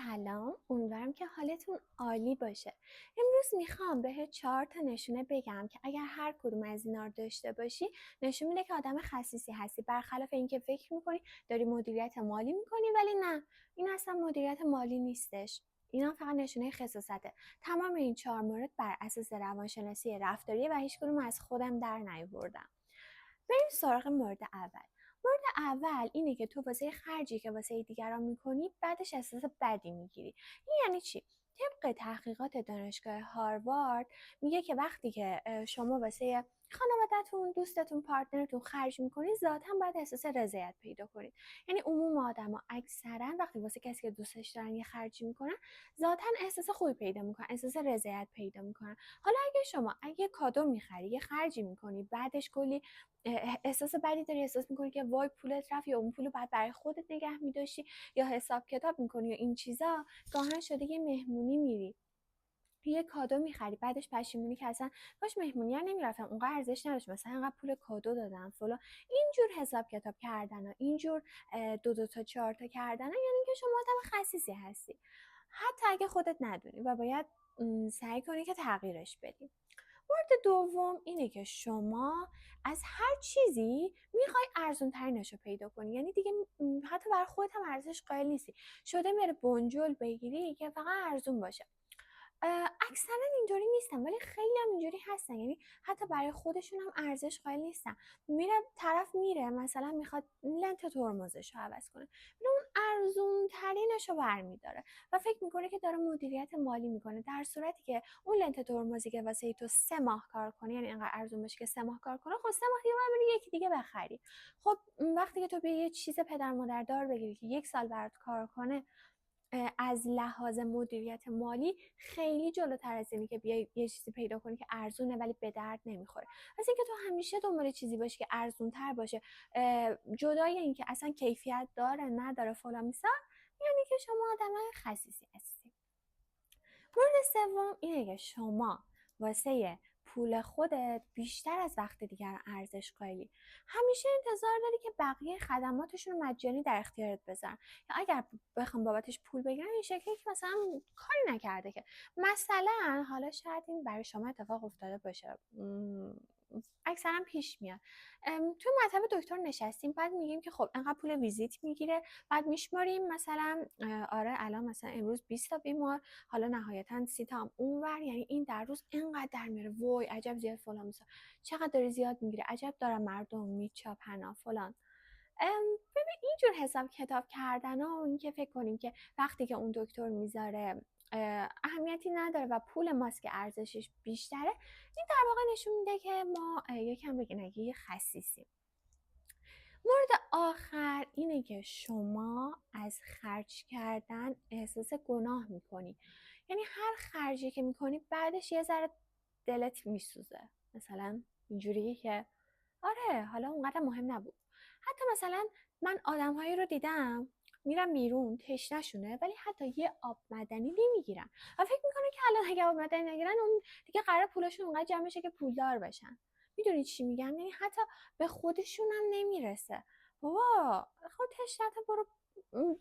سلام، امیدوارم که حالتون عالی باشه. امروز میخوام بهت 4 تا نشونه بگم که اگر هر کدوم از اینا رو داشته باشی نشون میده که آدم خسیسی هستی، برخلاف اینکه فکر میکنی داری مدیریت مالی میکنی ولی نه، این اصلا مدیریت مالی نیستش. اینا فقط نشونه خساسته. تمام این 4 مورد بر اساس روانشناسی رفتاریه و هیچ کدوم از خودم در نیاوردم. بریم سراغ مورد اول. مورد اول اینه که تو واسه خرجی که واسه دیگران میکنی بعدش احساس بدی میگیری. این یعنی چی؟ طبق تحقیقات دانشگاه هاروارد میگه که وقتی که شما واسه خانواده‌تون، دوستتون، پارتنرتون خرج میکنید ذاتاً باید احساس رضایت پیدا کنید. یعنی عموم آدما اکثرا وقتی واسه کسی که دوستش دارن یه خرجی میکنن ذاتاً احساس خوبی پیدا میکنن، احساس رضایت پیدا میکنن. حالا اگه شما اگه کادو میخری، یه خرجی میکنی، بعدش کلی احساس بدی داری، احساس میکنی که وای پولت رفت، یا اون پولو بعد برای خودت نگه می‌داشتی، یا حساب کتاب میکنی، یا این چیزا، گاهن شده یه مهمونی میری، یه کادو میخری، بعدش پشیمونی که اصلا کاش مهمونی ها نمیرفتم، اونقدر ارزش نداشت، مثلا اینقدر پول کادو دادم فلان. اینجور حساب کتاب کردن و اینجور دو تا 4 تا کردن یعنی که شما آدم خسیسی هستی، حتی اگه خودت ندونی، و باید سعی کنی که تغییرش بدی. مورد دوم اینه که شما از هر چیزی میخوای ارزون ترینش رو پیدا کنی، یعنی دیگه حتی برای خودت هم ارزش قائل نیستی، شده میره بنجل بگیری که فقط ارزون باشه. اکثرا اینجوری نیستن ولی خیلی هم اینجوری هستن، یعنی حتی برای خودشون هم ارزش قائل نیستن. طرف میره مثلا میخواد لنت ترمزش رو عوض کنه، میره اون ارزون ترینش رو برمیداره و فکر میکنه که داره مدیریت مالی میکنه، در صورتی که اون لنت ترمزی که واسه تو 3 ماه کار کنه، یعنی اینقدر ارزون باشه که 3 ماه کار کنه، خب 3 ماه دیگه باید بری یکی دیگه بخری. خب وقتی که تو به یه چیز پدر مادر دار بگیری که 1 سال برات کار کنه، از لحاظ مدیریت مالی خیلی جلوتر از اینی که بیای یه چیزی پیدا کنی که ارزونه ولی به درد نمیخوره. پس اینکه تو همیشه دنبال چیزی باشی که ارزون تر باشه، جدای اینکه اصلا کیفیت داره نداره فلان میسا، یعنی که شما آدم خسیسی هستی. مورد سوم اینه که شما واسه پول خودت بیشتر از وقت دیگر ارزش قائلی. همیشه انتظار داری که بقیه خدماتشون رو مجانی در اختیارت بذارن، یا اگر بخوام بابتش پول بگیرن این شکلی که مثلا کاری نکرده که. مثلا حالا شاید این برای شما اتفاق افتاده باشه، اکثرا پیش میاد. تو مطب دکتر نشستیم، بعد میگیم که خب انقدر پول ویزیت میگیره، بعد میشماریم مثلا آره الان مثلا امروز 20 تا بیمار، حالا نهایتا 30 تا هم اونور، یعنی این در روز اینقدر در میره، وای عجب زیاد فلان میسا، چقدر داره زیاد میگیره، عجب دارن مردم میچاپن فلان. ببین اینجور حساب کتاب کردن و اینکه فکر کنیم که وقتی که اون دکتر میذاره اهمیتی نداره و پول ماست که ارزشش بیشتره، این در واقع نشون میده که ما یکم بگنگی خسیسیم. مورد آخر اینه که شما از خرج کردن احساس گناه میکنی، یعنی هر خرجی که میکنی بعدش یه ذره دلت میسوزه، مثلا اینجوریه که آره حالا اونقدر مهم نبود. حتی مثلا من آدم‌هایی رو دیدم میرم بیرون تشنه‌شونه ولی حتی یه آب معدنی نمیگیرن و فکر میکنه که الان اگه آب معدنی نگیرن اون دیگه قرار پولاشون اونقدر جمع بشه که پولدار بشن. میدونی چی میگم؟ یعنی حتی به خودشون هم نمیرسه. بابا خود تشنه‌ت برو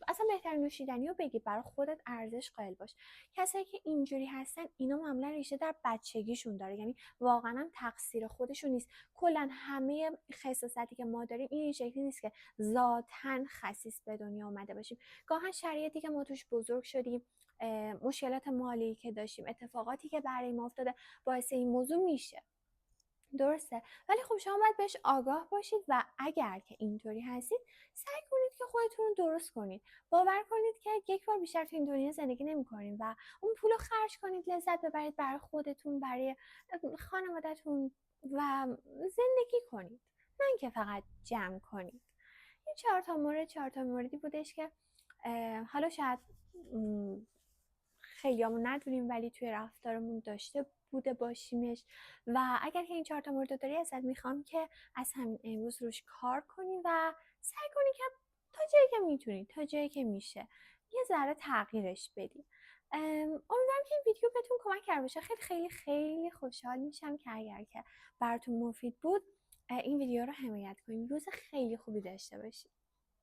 اصلا بهترین نوشیدنی رو بگی، برای خودت ارزش قائل باش. کسایی که اینجوری هستن اینا معمولا ریشه در بچگیشون داره، یعنی واقعا هم تقصیر خودشون نیست. کلا همه خصاصتی که ما داریم این شکلی نیست که ذاتاً خسیس به دنیا اومده باشیم. گاهن شرایطی که ما توش بزرگ شدیم، مشکلات مالی که داشتیم، اتفاقاتی که برای ما افتاده باعث این موضوع میشه. درسته، ولی خب شما باید بهش آگاه باشید و اگر که اینطوری هستید سعی کنید که خودتون رو درست کنید. باور کنید که یک بار بیشتر تو این دنیا زندگی نمی‌کنید و اون پول رو خرج کنید، لذت ببرید، برای خودتون، برای خانواده‌تون و زندگی کنید، نه اینکه فقط جمع کنید. این 4 تا مورد 4 تا موردی بودش که حالا شاید خیلیامون ندونیم ولی توی رفتارمون داشته بوده باشیمش، و اگر که این 4 تا مورد داری ازت میخوام که از همین امروز روش کار کنی و سعی کنی که تا جایی که میتونی، تا جایی که میشه یه ذره تغییرش بدی. امیدوارم که این ویدیو بهتون کمک کرده باشه. خیلی خیلی خیلی خوشحال میشم که اگر که براتون مفید بود این ویدیو رو حمایت کنید. روز خیلی خوبی داشته باشید.